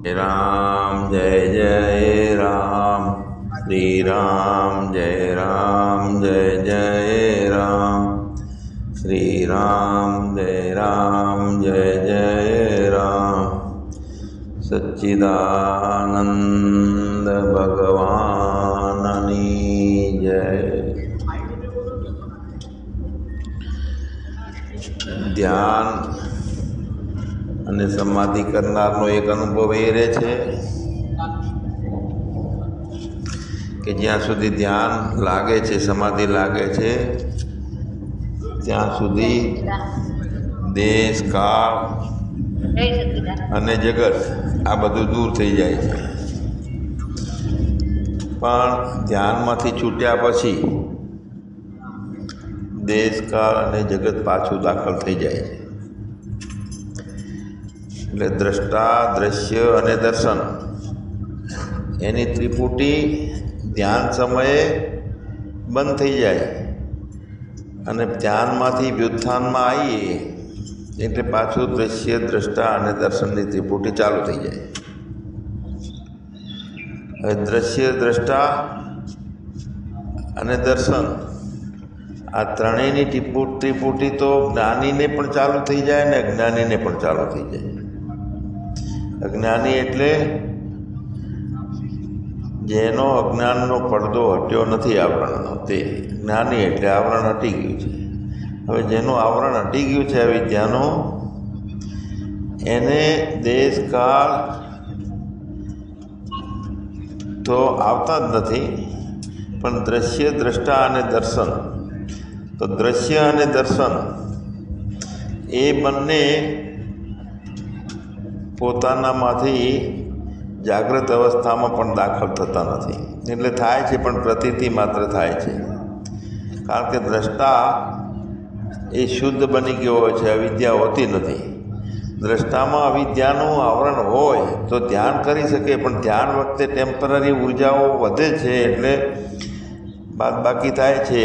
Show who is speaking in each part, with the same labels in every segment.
Speaker 1: जय जय राम, श्री राम जय जय राम, श्री राम जय जय राम। सच्चिदानंद भगवाननी जय। ધ્યાન અને સમાધિ કરનારનો એક અનુભવ એ રહે છે કે જ્યાં સુધી ધ્યાન લાગે છે, સમાધિ લાગે છે, ત્યાં સુધી દેશ, કાળ અને જગત આ બધું દૂર થઈ જાય છે। પણ ધ્યાનમાંથી છૂટ્યા પછી દેશ, કાળ અને જગત પાછું દાખલ થઈ જાય છે। એટલે દ્રષ્ટા, દ્રશ્ય અને દર્શન એની ત્રિપુટી ધ્યાન સમયે બંધ થઈ જાય અને ધ્યાનમાંથી વ્યુત્થાનમાં આવીએ એટલે પાછું દ્રશ્ય, દ્રષ્ટા અને દર્શનની ત્રિપુટી ચાલુ થઈ જાય। હવે દ્રશ્ય, દ્રષ્ટા અને દર્શન આ ત્રણેયની ત્રિપુટી તો જ્ઞાનીને પણ ચાલુ થઈ જાય ને અજ્ઞાનીને પણ ચાલુ થઈ જાય। અજ્ઞાની એટલે જેનો અજ્ઞાનનો પડદો હટ્યો નથી આવરણનો, તે જ્ઞાની એટલે આવરણ હટી ગયું છે। હવે જેનું આવરણ હટી ગયું છે અવિદ્યાનું, એને દેશ, કાળ તો આવતા જ નથી, પણ દ્રશ્ય, દ્રષ્ટા અને દર્શન, તો દ્રશ્ય અને દર્શન એ બંને પોતાનામાંથી જાગ્રત અવસ્થામાં પણ દાખલ થતા નથી। એટલે થાય છે પણ પ્રતીતિ માત્ર થાય છે, કારણ કે દ્રષ્ટા એ શુદ્ધ બની ગયો હોય છે, અવિદ્યા હોતી નથી। દ્રષ્ટામાં અવિદ્યાનું આવરણ હોય તો ધ્યાન કરી શકે, પણ ધ્યાન વખતે ટેમ્પરરી ઉર્જાઓ વધે છે એટલે બાદબાકી થાય છે,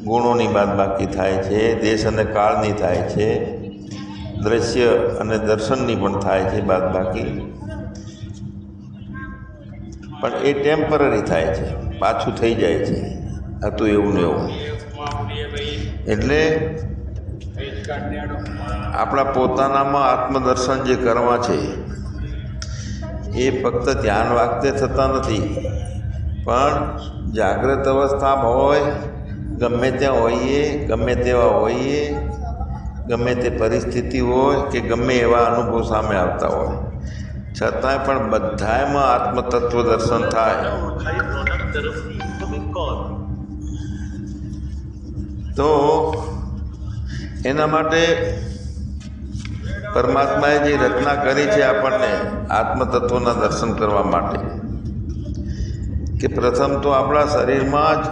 Speaker 1: ગુણોની બાદબાકી થાય છે, દેશ અને કાળની થાય છે, દ્રશ્ય અને દર્શનની પણ થાય છે બાદબાકી, પણ એ ટેમ્પરરી થાય છે, પાછું થઈ જાય છે હતું એવું ને એવું। એટલે આપણા પોતાનામાં આત્મદર્શન જે કરવા છે એ ફક્ત ધ્યાન વાગતે થતા નથી, પણ જાગ્રત અવસ્થામાં હોય, ગમે ત્યાં હોઈએ, ગમે તેવા હોઈએ, ગમે તે પરિસ્થિતિ હોય કે ગમે એવા અનુભવ સામે આવતા હોય, છતાંય પણ બધાયમાં આત્મતત્વ દર્શન થાય તો એના માટે પરમાત્માએ જે રચના કરી છે આપણને આત્મતત્વના દર્શન કરવા માટે, કે પ્રથમ તો આપણા શરીરમાં જ,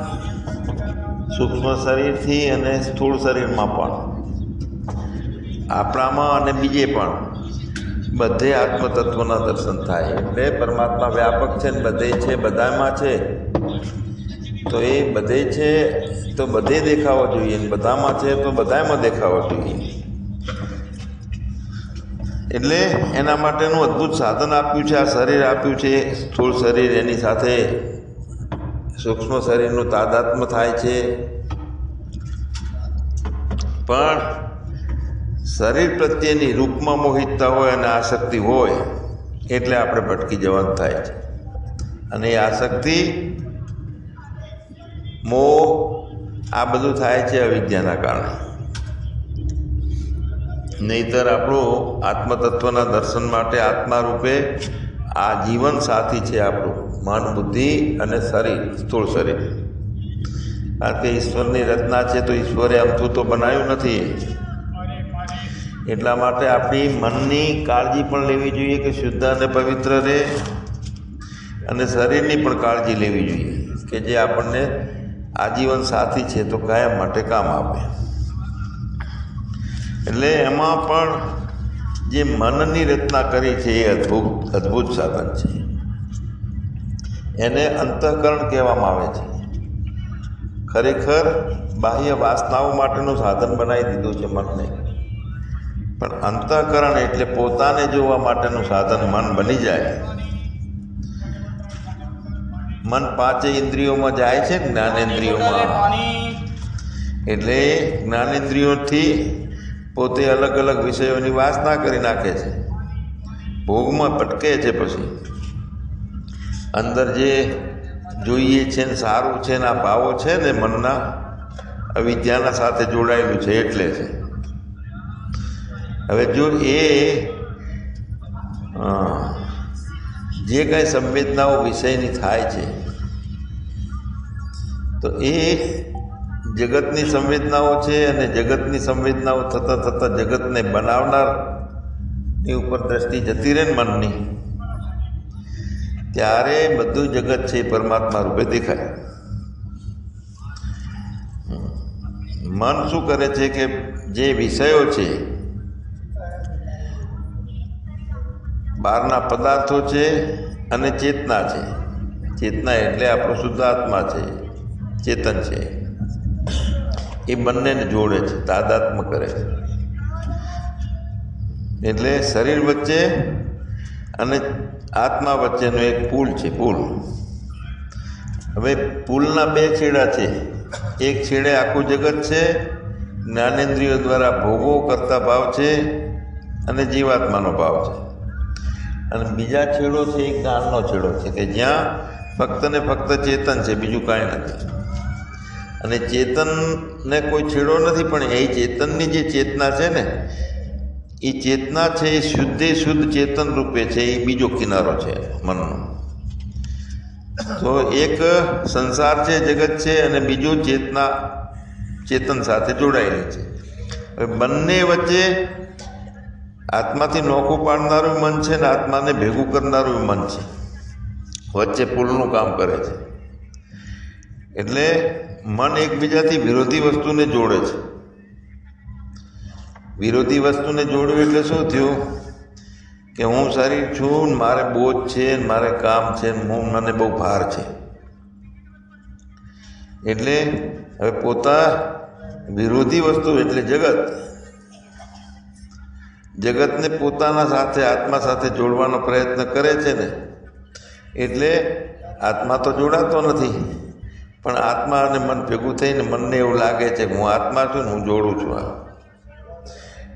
Speaker 1: સૂક્ષ્મ શરીરથી અને સ્થૂળ શરીરમાં પણ, આપણામાં અને બીજે પણ બધે આત્મતત્વના દર્શન થાય। એટલે પરમાત્મા વ્યાપક છે ને બધે છે, બધામાં છે, તો એ બધે છે તો બધે દેખાવો જોઈએ, બધામાં છે તો બધામાં દેખાવો જોઈએ। એટલે એના માટેનું અદ્ભુત સાધન આપ્યું છે, આ શરીર આપ્યું છે, સ્થૂળ શરીર, એની સાથે સૂક્ષ્મ શરીરનું તાદાત્મ્ય થાય છે, પણ શરીર પ્રત્યેની રૂપમાં મોહિતતા હોય અને આસક્તિ હોય એટલે આપણે ભટકી જવાનું થાય છે, અને એ આસક્તિ, મોહ આ બધું થાય છે અવિદ્યાના કારણે। નહીંતર આપણું આત્મતત્વના દર્શન માટે આત્મા રૂપે આ જીવન સાથી છે આપણું, મન, બુદ્ધિ અને શરીર, સ્થૂળ શરીર। કારણ કે ઈશ્વરની રચના છે તો ઈશ્વરે અમથું તો બનાવ્યું નથી, એટલા માટે આપણી મનની કાળજી પણ લેવી જોઈએ કે શુદ્ધ અને પવિત્ર રહે, અને શરીરની પણ કાળજી લેવી જોઈએ કે જે આપણને આજીવન સાથી છે તો કાયમ માટે કામ આપે। એટલે એમાં પણ જે મનની રચના કરી છે એ અદ્ભુત સાધન છે, એને અંતઃકરણ કહેવામાં આવે છે। ખરેખર બાહ્ય વાસનાઓ માટેનું સાધન બનાવી દીધું છે મનને, પણ અંતઃકરણ એટલે પોતાને જોવા માટેનું સાધન મન બની જાય. મન પાંચે ઇન્દ્રિયોમાં જાય છે, જ્ઞાનેન્દ્રિયોમાં. એટલે જ્ઞાનેન્દ્રિયોથી પોતે અલગ અલગ વિષયોની વાસના કરી નાખે છે, ભોગમાં ભટકે છે. પછી અંદર જે જોઈએ છે ને સારું છે ને આ ભાવો છે ને મનના અવિદ્યાના સાથે જોડાયેલું છે એટલે છે. હવે જો એ જે કાંઈ સંવેદનાઓ વિષયની થાય છે તો એ જગતની સંવેદનાઓ છે, અને જગતની સંવેદનાઓ થતાં થતાં જગતને બનાવનારની ઉપર દ્રષ્ટિ જતી રહે ને મનની, ત્યારે બધું જગત છે એ પરમાત્મા રૂપે દેખાય. મન શું કરે છે કે જે વિષયો છે, બહારના પદાર્થો છે અને ચેતના છે. ચેતના એટલે આપણો શુદ્ધ આત્મા છે, ચેતન છે, એ બંનેને જોડે છે, તાદાત્મ્ય કરે છે. એટલે શરીર વચ્ચે અને આત્મા વચ્ચેનો એક પુલ છે, પુલ. હવે પુલના બે છેડા છે. એક છેડે આખું જગત છે, જ્ઞાનેન્દ્રિયો દ્વારા ભોગો કરતા ભાવ છે અને જીવાત્માનો ભાવ છે. અને બીજા છેડો છે એ જ્ઞાનનો છેડો છે કે જ્યાં ફક્ત ને ફક્ત ચેતન છે, બીજું કાંઈ નથી. અને ચેતનને કોઈ છેડો નથી, પણ એ ચેતનની જે ચેતના છે ને એ ચેતના છે એ શુદ્ધે શુદ્ધ ચેતન રૂપે છે, એ બીજો કિનારો છે મનનો. તો એક સંસાર છે, જગત છે, અને બીજું ચેતના ચેતન સાથે જોડાયેલી છે. હવે બંને વચ્ચે આત્માથી નોખું પાડનારું મન છે ને આત્માને ભેગું કરનારું મન છે, વચ્ચે પુલનું કામ કરે છે. એટલે મન એકબીજાથી વિરોધી વસ્તુને જોડે છે. વિરોધી વસ્તુને જોડ્યું એટલે શું થયું કે હું શરીર છું, મારે બોજ છે, મારે કામ છે, મને બહુ ભાર છે. એટલે હવે પોતા વિરોધી વસ્તુ એટલે જગતને પોતાના સાથે આત્મા સાથે જોડવાનો પ્રયત્ન કરે છે ને, એટલે આત્મા તો જોડાતો નથી, પણ આત્મા અને મન ભેગું થઈને મનને એવું લાગે છે કે હું આત્મા છું ને હું જોડું છું.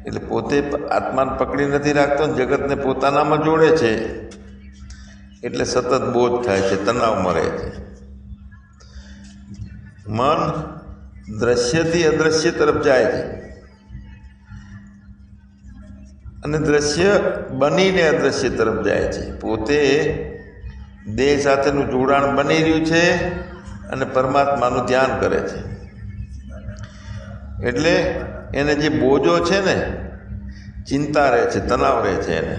Speaker 1: એટલે પોતે આત્માને પકડી નથી રાખતો ને જગતને પોતાનામાં જોડે છે, એટલે સતત બોધ થાય છે, તણાવમાં રહે છે. મન દ્રશ્યથી અદૃશ્ય તરફ જાય છે, અને દ્રશ્ય બનીને અદૃશ્ય તરફ જાય છે. પોતે દેહ સાથેનું જોડાણ બની રહ્યું છે અને પરમાત્માનું ધ્યાન કરે છે. એટલે એને જે બોજો છે ને, ચિંતા રહે છે, તણાવ રહે છે એને.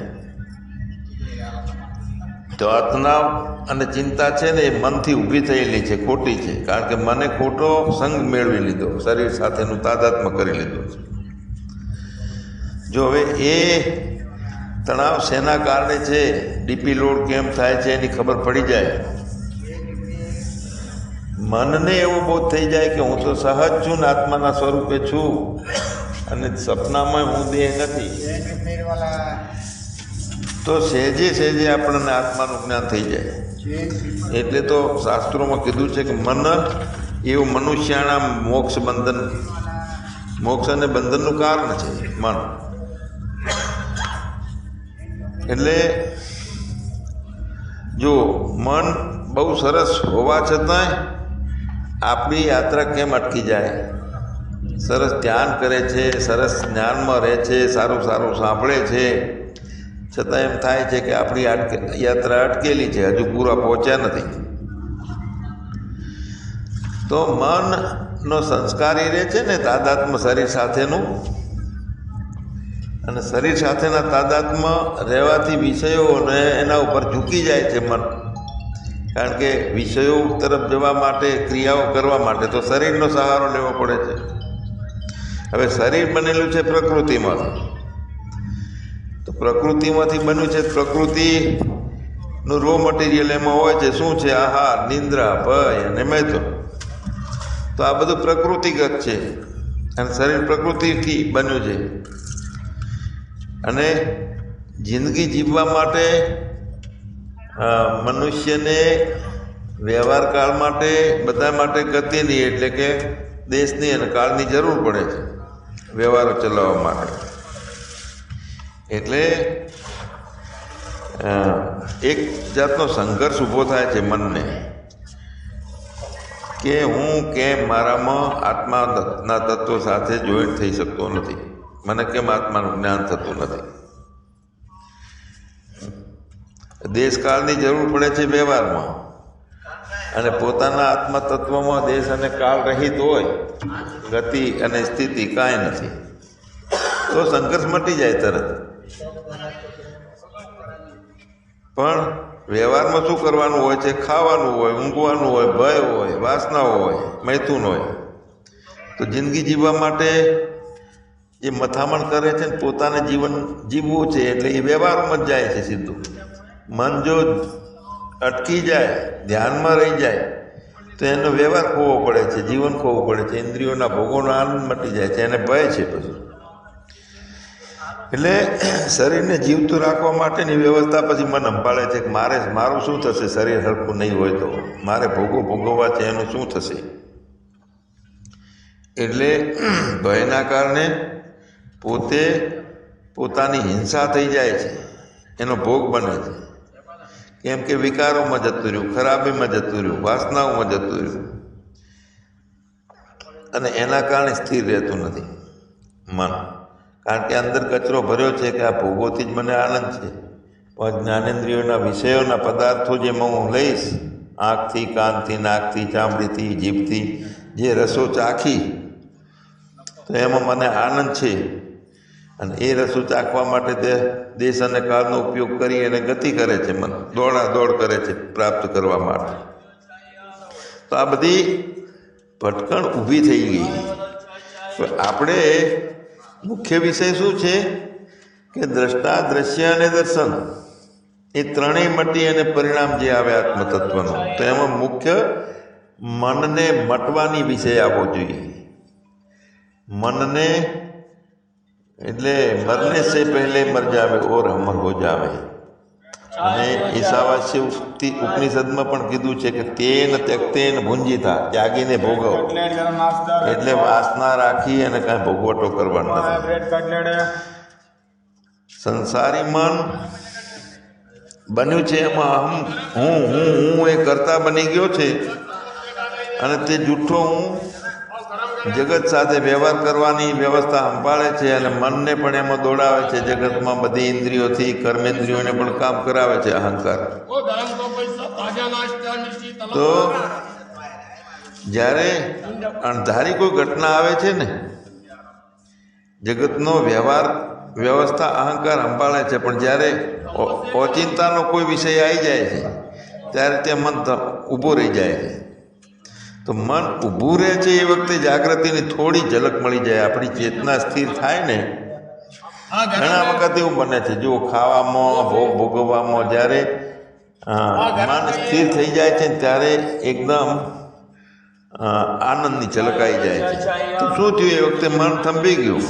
Speaker 1: તો આ તણાવ અને ચિંતા છે ને એ મનથી ઊભી થયેલી છે, ખોટી છે. કારણ કે મને ખોટો સંગ મેળવી લીધો, શરીર સાથેનું તાદાત્મ્ય કરી લીધું છે. જો હવે એ તણાવ શેના કારણે છે, ડીપી લોડ કેમ થાય છે એની ખબર પડી જાય, મનને એવો બોધ થઈ જાય કે હું તો સહજ છું ને આત્માના સ્વરૂપે છું, અને સપનામાં હું દેહ નથી, તો સહેજે સહેજે આપણને આત્માનું જ્ઞાન થઈ જાય. એટલે તો શાસ્ત્રોમાં કીધું છે કે મન એવું મનુષ્યના મોક્ષ અને બંધનનું કારણ છે મન. એટલે જો મન બહુ સરસ હોવા છતાંય આપણી યાત્રા કેમ અટકી જાય? સરસ ધ્યાન કરે છે, સરસ જ્ઞાનમાં રહે છે, સારું સારું સાંભળે છે, છતાં એમ થાય છે કે આપણી યાત્રા અટકેલી છે, હજુ પૂરા પહોંચ્યા નથી. તો મનનો સંસ્કારી રહે છે ને તાદાત્મ્ય શરીર સાથેનું, અને શરીર સાથેના તાદાત્મ્ય રહેવાથી વિષયોને એના ઉપર ઝૂકી જાય છે મન. કારણ કે વિષયો તરફ જવા માટે, ક્રિયાઓ કરવા માટે તો શરીરનો સહારો લેવો પડે છે. હવે શરીર બનેલું છે પ્રકૃતિમાંથી, તો પ્રકૃતિમાંથી બન્યું છે, પ્રકૃતિનું રો મટીરિયલ એમાં હોય છે. શું છે? આહાર, નિંદ્રા, ભય અને મૈથુન. તો આ બધું પ્રકૃતિગત છે, અને શરીર પ્રકૃતિથી બન્યું છે. અને જિંદગી જીવવા માટે મનુષ્યને વ્યવહાર કાળ માટે બધા માટે ગતિની એટલે કે દેશની અને કાળની જરૂર પડે છે વ્યવહારો ચલાવવા માટે. એટલે એક જાતનો સંઘર્ષ ઊભો થાય છે મનને કે હું કેમ મારામાં આત્માના તત્વો સાથે જોઈન્ટ થઈ શકતો નથી, મને કેમ આત્માનું જ્ઞાન થતું નથી. દેશકાળની જરૂર પડે છે વ્યવહારમાં અને પોતાના આત્મા તત્વમાં દેશ અને કાળ રહિત હોય, ગતિ અને સ્થિતિ કાંઈ નથી, તો સંઘર્ષ મટી જાય તરત. પણ વ્યવહારમાં શું કરવાનું હોય છે? ખાવાનું હોય, ઊંઘવાનું હોય, ભય હોય, વાસનાઓ હોય, મૈથુન હોય. તો જિંદગી જીવવા માટે જે મથામણ કરે છે ને પોતાને જીવન જીવવું છે એટલે એ વ્યવહારમાં જ જાય છે સીધું. મન જો અટકી જાય, ધ્યાનમાં રહી જાય તો એનો વ્યવહાર ખોવો પડે છે, જીવન ખોવું પડે છે, ઇન્દ્રિયોના ભોગોનો આનંદ મટી જાય છે, એને ભય છે પછી. એટલે શરીરને જીવતું રાખવા માટેની વ્યવસ્થા પછી મન સંભાળે છે કે મારું શું થશે શરીર હરખું નહીં હોય તો, મારે ભોગવવા છે એનું શું થશે. એટલે ભયના કારણે પોતે પોતાની હિંસા થઈ જાય છે, એનો ભોગ બને છે. કેમ કે વિકારોમાં જતું રહ્યું, ખરાબીમાં જતું રહ્યું, વાસનાઓમાં જતું રહ્યું અને એના કારણે સ્થિર રહેતું નથી મન. કારણ કે અંદર કચરો ભર્યો છે કે આ ભોગોથી જ મને આનંદ છે, પણ જ્ઞાનેન્દ્રિયોના વિષયોના પદાર્થો જેમાં હું લઈશ, આંખથી, કાનથી, નાકથી, ચામડીથી, જીભથી જે રસો ચાખી તો એમાં મને આનંદ છે અને એ રસો ચાખવા માટે તે દેશ અને કાળનો ઉપયોગ કરી અને ગતિ કરે છે, મન દોડ કરે છે પ્રાપ્ત કરવા માટે. તો આ બધી ભટકણ ઊભી થઈ ગઈ. તો આપણે મુખ્ય વિષય શું છે કે દ્રષ્ટા, દ્રશ્ય અને દર્શન એ ત્રણેય મટી અને પરિણામ જે આવે આત્મતત્વનો, તો એમાં મુખ્ય મનને મટવાની વિષય આવવો જોઈએ. મનને એટલે મરને સે પહેલે મર જાવે ઓર અમર હો જાવે. અને ઈશાવાસ્ય ઉપનિષદમાં પણ કીધું છે કે તેન ત્યક્તેન ભુંજીતા, ત્યાગીને ભોગવ. એટલે વાસના રાખી અને કાંઈ ભોગવટો કરવાનો નથી. સંસારી મન બન્યું છે એમાં હું એ કરતા બની ગયો છે અને તે જૂઠો હું જગત સાથે વ્યવહાર કરવાની વ્યવસ્થા સંભાળે છે અને મનને પણ એમાં દોડાવે છે. જગતમાં બધી ઇન્દ્રિયોથી, કર્મેન્દ્રિયોને પણ કામ કરાવે છે અહંકાર. તો જ્યારે અણધારી કોઈ ઘટના આવે છે ને, જગતનો વ્યવસ્થા અહંકાર સંભાળે છે, પણ જ્યારે ઓચિંતાનો કોઈ વિષય આવી જાય છે ત્યારે તે મન ઊભું રહી જાય છે. તો મન ઊભું રહે છે એ વખતે જાગૃતિની થોડી ઝલક મળી જાય. આપણી ચેતના સ્થિર થાય ને, ઘણા વખત એવું બને છે જો ખાવામાં, ભોગવવામાં જ્યારે મન સ્થિર થઈ જાય છે ત્યારે એકદમ આનંદની ઝલક આવી જાય છે. તો શું થયું? એ વખતે મન થંભી ગયું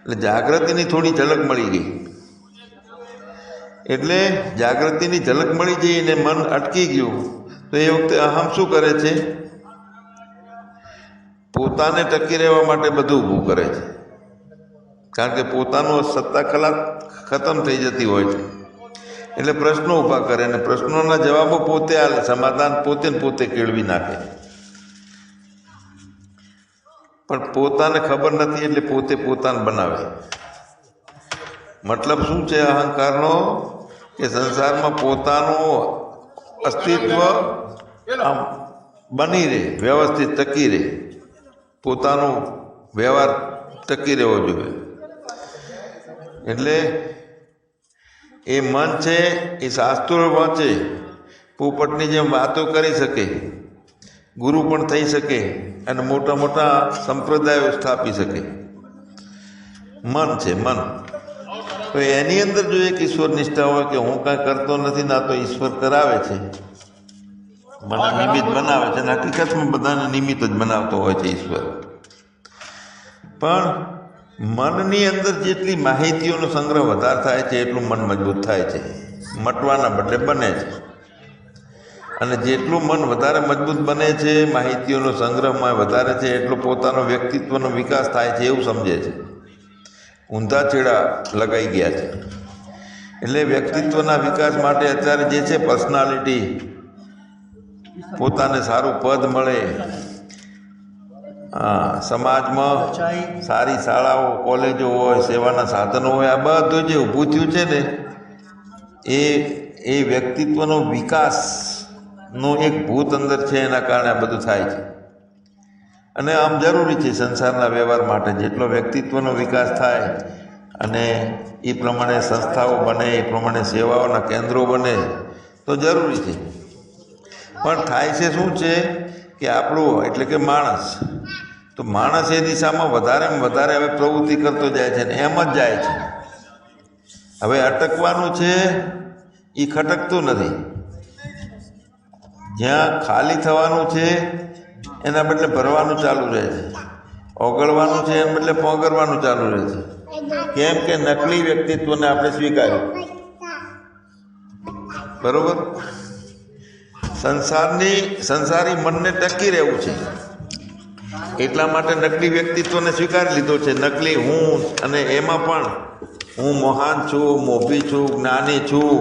Speaker 1: એટલે જાગૃતિની થોડી ઝલક મળી ગઈ. એટલે જાગૃતિની ઝલક મળી ગઈ અને મન અટકી ગયું. તો એ વખતે અહમ શું કરે છે? પોતાને ટકી રહેવા માટે બધું ઊભું કરે છે. કારણ કે પોતાનું સત્તા ખતમ થઈ જતી હોય છે એટલે પ્રશ્નો ઊભા કરે અને પ્રશ્નોના જવાબો પોતે આલે, સમાધાન પોતે ને પોતે કેળવી નાખે. પણ પોતાને ખબર નથી એટલે પોતે પોતાને બનાવે. મતલબ શું છે અહંકારનો? કે સંસારમાં પોતાનું અસ્તિત્વ આમ બની રહે, વ્યવસ્થિત ટકી રહે, પોતાનો વ્યવહાર ટકી રહેવો જોઈએ. એટલે એ મન છે એ શાસ્ત્રો વાંચે, પોપટની જેમ વાતો કરી શકે, ગુરુ પણ થઈ શકે અને મોટા મોટા સંપ્રદાયો સ્થાપી શકે. મન છે મન. તો એની અંદર જો એક ઈશ્વર નિષ્ઠા હોય કે હું કાંઈ કરતો નથી, ના તો ઈશ્વર કરાવે છે, મને નિમિત્ત બનાવે છે. અને હકીકતમાં બધાને નિમિત્ત જ બનાવતો હોય છે ઈશ્વર. પણ મનની અંદર જેટલી માહિતીઓનો સંગ્રહ વધારે થાય છે એટલું મન મજબૂત થાય છે, મટવાના બદલે બને છે. અને જેટલું મન વધારે મજબૂત બને છે, માહિતીઓનો સંગ્રહમાં વધારે છે, એટલો પોતાનો વ્યક્તિત્વનો વિકાસ થાય છે એવું સમજે છે. ઊંધા છેડા લગાઈ ગયા છે. એટલે વ્યક્તિત્વના વિકાસ માટે અત્યારે જે છે પર્સનાલિટી, પોતાને સારું પદ મળે, સમાજમાં સારી શાળાઓ કોલેજો હોય, સેવાના સાધનો હોય, આ બધું જે ઊભું થયું છે ને એ વ્યક્તિત્વનો વિકાસનો એક ભૂત અંદર છે, એના કારણે આ બધું થાય છે. અને આમ જરૂરી છે સંસારના વ્યવહાર માટે. જેટલો વ્યક્તિત્વનો વિકાસ થાય અને એ પ્રમાણે સંસ્થાઓ બને, એ પ્રમાણે સેવાઓના કેન્દ્રો બને તો જરૂરી છે. પણ થાય છે શું છે કે આપણું એટલે કે માણસ, તો માણસ એ દિશામાં વધારે હવે પ્રવૃત્તિ કરતો જાય છે ને એમ જ જાય છે. હવે અટકવાનું છે એ ખટકતું નથી. જ્યાં ખાલી થવાનું છે એના બદલે ભરવાનું ચાલુ રહે છે, ઓગળવાનું છે એના બદલે પોગરવાનું ચાલુ રહે છે. કેમ કે નકલી વ્યક્તિત્વને આપણે સ્વીકાર્યું. બરોબર? સંસારી મનને ટકી રહેવું છે એટલા માટે નકલી વ્યક્તિત્વને સ્વીકારી લીધો છે. નકલી હું, અને એમાં પણ હું મહાન છું, મોભી છું, જ્ઞાની છું,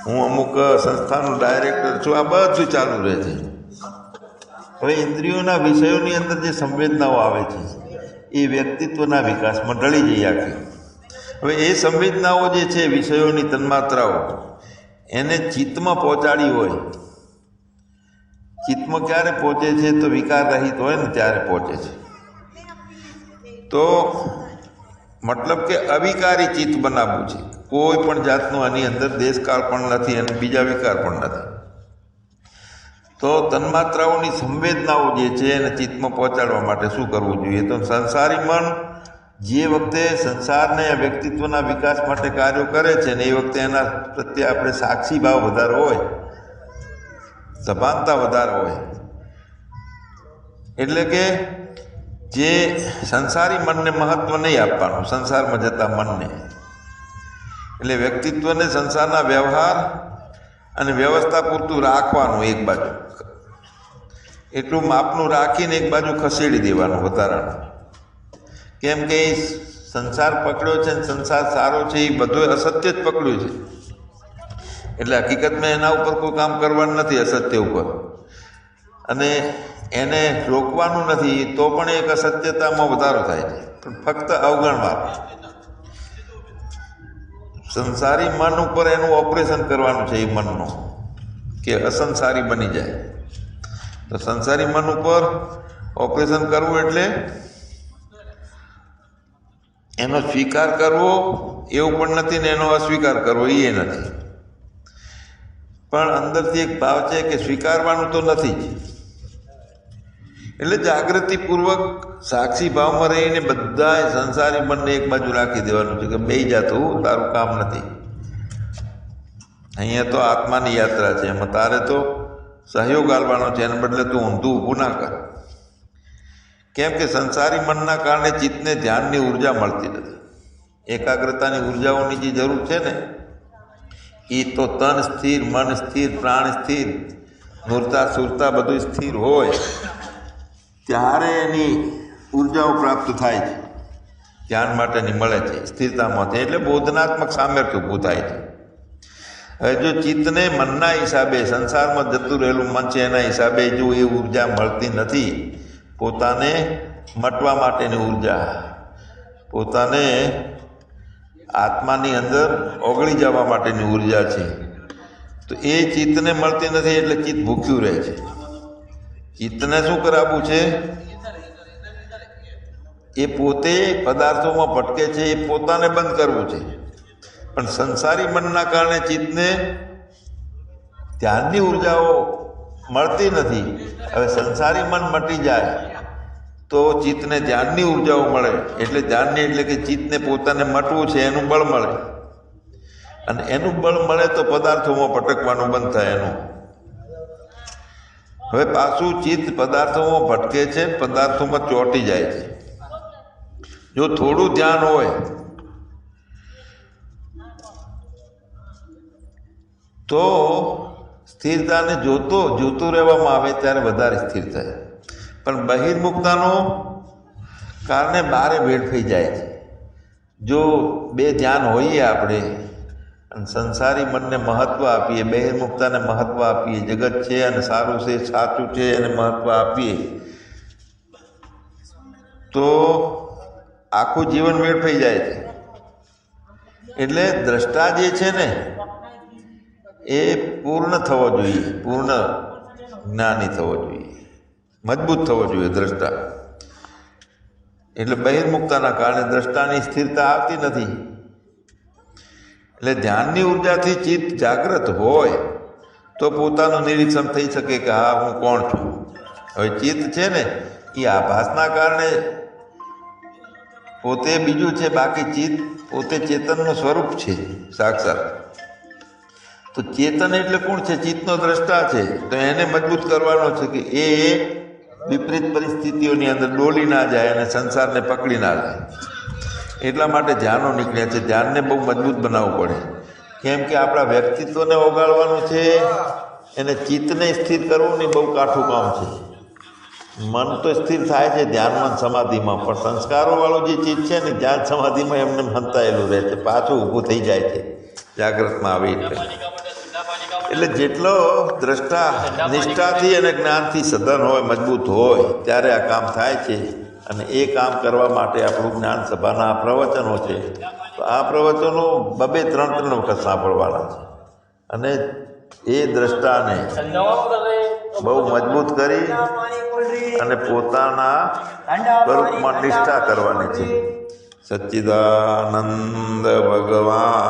Speaker 1: હું અમુક સંસ્થાનો ડાયરેક્ટર છું, આ બધું ચાલુ રહે છે. હવે ઇન્દ્રિયોના વિષયોની અંદર જે સંવેદનાઓ આવે છે એ વ્યક્તિત્વના વિકાસમાં ઢળી જઈ આખી. હવે એ સંવેદનાઓ જે છે વિષયોની તન્માત્રાઓ એને ચિત્તમાં પહોંચાડી હોય. ચિત્તમાં ક્યારે પહોંચે છે? તો વિકાર રહિત હોય ને ત્યારે પહોંચે છે. તો મતલબ કે અવિકારી ચિત્ત બનાવવું છે. કોઈ પણ જાતનું આની અંદર દેશકાળ પણ નથી અને બીજા વિકાર પણ નથી. તો તન્માત્રાઓની સંવેદનાઓ જે છે એને ચિત્તમાં પહોંચાડવા માટે શું કરવું જોઈએ? તો સંસારી મન જે વખતે સંસારને વ્યક્તિત્વના વિકાસ માટે કાર્યો કરે છે ને એ વખતે એના પ્રત્યે આપણે સાક્ષી ભાવ વધારે હોય, સભાનતા વધારે હોય. એટલે કે જે સંસારી મનને મહત્વ નહીં આપવાનું, સંસારમાં જતા મનને. એટલે વ્યક્તિત્વને સંસારના વ્યવહાર અને વ્યવસ્થા પૂરતું રાખવાનું, એક બાજુ એટલું માપનું રાખીને એક બાજુ ખસેડી દેવાનું વધારાનું. કેમ કે એ સંસાર પકડ્યો છે, સંસાર સારો છે, એ બધું અસત્ય જ પકડ્યું છે. એટલે હકીકતમાં એના ઉપર કોઈ કામ કરવાનું નથી, અસત્ય ઉપર, અને એને રોકવાનું નથી. તો પણ એક અસત્યતામાં વધારો થાય છે, પણ ફક્ત અવગણવાનું. સંસારી મન ઉપર એનું ઓપરેશન કરવાનું છે એ મનનું, કે અસંસારી બની જાય. તો સંસારી મન ઉપર ઓપરેશન કરવું એટલે એનો સ્વીકાર કરવો એવું પણ નથી ને એનો અસ્વીકાર કરવો એ નથી. પણ અંદરથી એક ભાવ છે કે સ્વીકારવાનું તો નથી જ. એટલે જાગૃતિપૂર્વક સાક્ષી ભાવમાં રહીને બધા સંસારી મનને એક બાજુ રાખી દેવાનું છે કે બેહી જાતું, તારું કામ નથી. અહીંયા તો આત્માની યાત્રા છે, એમાં તારે તો સહયોગ આલવાનો છે, એને બદલે તું ઊંધું ઊભું ના કર. કેમ કે સંસારી મનના કારણે ચિત્તને ધ્યાનની ઉર્જા મળતી નથી. એકાગ્રતાની ઉર્જાઓની જે જરૂર છે ને એ તો તન સ્થિર, મન સ્થિર, પ્રાણ સ્થિર, નૂરતા સુરતા બધું સ્થિર હોય ત્યારે એની ઉર્જાઓ પ્રાપ્ત થાય છે, ધ્યાન માટેની મળે છે સ્થિરતામાંથી. એટલે બોધનાત્મક સામર્થ્ય ઊભું થાય છે. હવે જો ચિત્તને મનના હિસાબે, સંસારમાં જતું રહેલું મન છે એના હિસાબે જો એ ઉર્જા મળતી નથી, પોતાને મટવા માટેની ઉર્જા, પોતાને આત્માની અંદર ઓગળી જવા માટેની ઉર્જા છે, તો એ ચિત્તને મળતી નથી. એટલે ચિત્ત ભૂખ્યું રહે છે. ચિત્તને શું કરાવવું છે? એ પોતે પદાર્થોમાં ભટકે છે, એ પોતાને બંધ કરવું છે. પણ સંસારી મનના કારણે ચિત્તને ધ્યાનની ઉર્જાઓ મળતી નથી. હવે સંસારી મન મટી જાય તો ચિત્તને ધ્યાનની ઉર્જાઓ મળે. એટલે ધ્યાનની એટલે કે ચિત્તને પોતાને મટવું છે એનું બળ મળે, અને એનું બળ મળે તો પદાર્થોમાં ભટકવાનું બંધ થાય એનું. હવે પાછું ચિત્ત પદાર્થોમાં ભટકે છે, પદાર્થોમાં ચોંટી જાય છે. જો થોડું ધ્યાન હોય તો સ્થિરતાને જોતું રહેવામાં આવે ત્યારે વધારે સ્થિર થાય, પણ બહિર્મુખતાનું કારણે બારે વેડફાઈ જાય છે. જો બે ધ્યાન હોઈએ આપણે અને સંસારી મનને મહત્ત્વ આપીએ, બહિર્મુખતાને મહત્ત્વ આપીએ, જગત છે અને સારું છે, સાચું છે એને મહત્ત્વ આપીએ, તો આખું જીવન વેડફાઈ જાય છે. એટલે દ્રષ્ટા જે છે ને એ પૂર્ણ થવો જોઈએ, પૂર્ણ જ્ઞાની થવો જોઈએ, મજબૂત થવો જોઈએ દ્રષ્ટા. એટલે બહિર્મુખતાના કારણે દ્રષ્ટાની સ્થિરતા આવતી નથી. એટલે ધ્યાનની ઉર્જાથી ચિત્ત જાગૃત હોય તો પોતાનું નિરીક્ષણ થઈ શકે કે હા હું કોણ છું. હવે ચિત્ત છે ને એ આભાસના કારણે પોતે બીજું છે, બાકી ચિત્ત પોતે ચેતનનું સ્વરૂપ છે સાક્ષાત. તો ચેતન એટલે કોણ છે? ચિત્તનો દ્રષ્ટા છે. તો એને મજબૂત કરવાનો છે કે એ વિપરીત પરિસ્થિતિઓની અંદર ડોલી ના જાય અને સંસારને પકડી ના જાય. એટલા માટે ધ્યાનો નીકળ્યા છે. ધ્યાનને બહુ મજબૂત બનાવવું પડે, કેમ કે આપણા વ્યક્તિત્વને ઓગાળવાનું છે, એને ચિત્તને સ્થિર કરવું નહીં બહુ કાઠું કામ છે. મન તો સ્થિર થાય છે ધ્યાનમાં સમાધિમાં, પણ સંસ્કારોવાળું જે ચિત્ત છે ને ધ્યાન સમાધિમાં એમને હંતાયેલું રહે છે, પાછું ઊભું થઈ જાય છે જાગ્રતમાં આવી. એટલે જેટલો દ્રષ્ટા નિષ્ઠાથી અને જ્ઞાનથી સઘન હોય, મજબૂત હોય, ત્યારે આ કામ થાય છે. અને એ કામ કરવા માટે આપણું જ્ઞાન સભાના આ પ્રવચનો છે. તો આ પ્રવચનો 2-3 વખત સાંભળવાના છે અને એ દ્રષ્ટાને બહુ મજબૂત કરી અને પોતાના સ્વરૂપમાં નિષ્ઠા કરવાની છે. સચ્ચિદાનંદ ભગવાન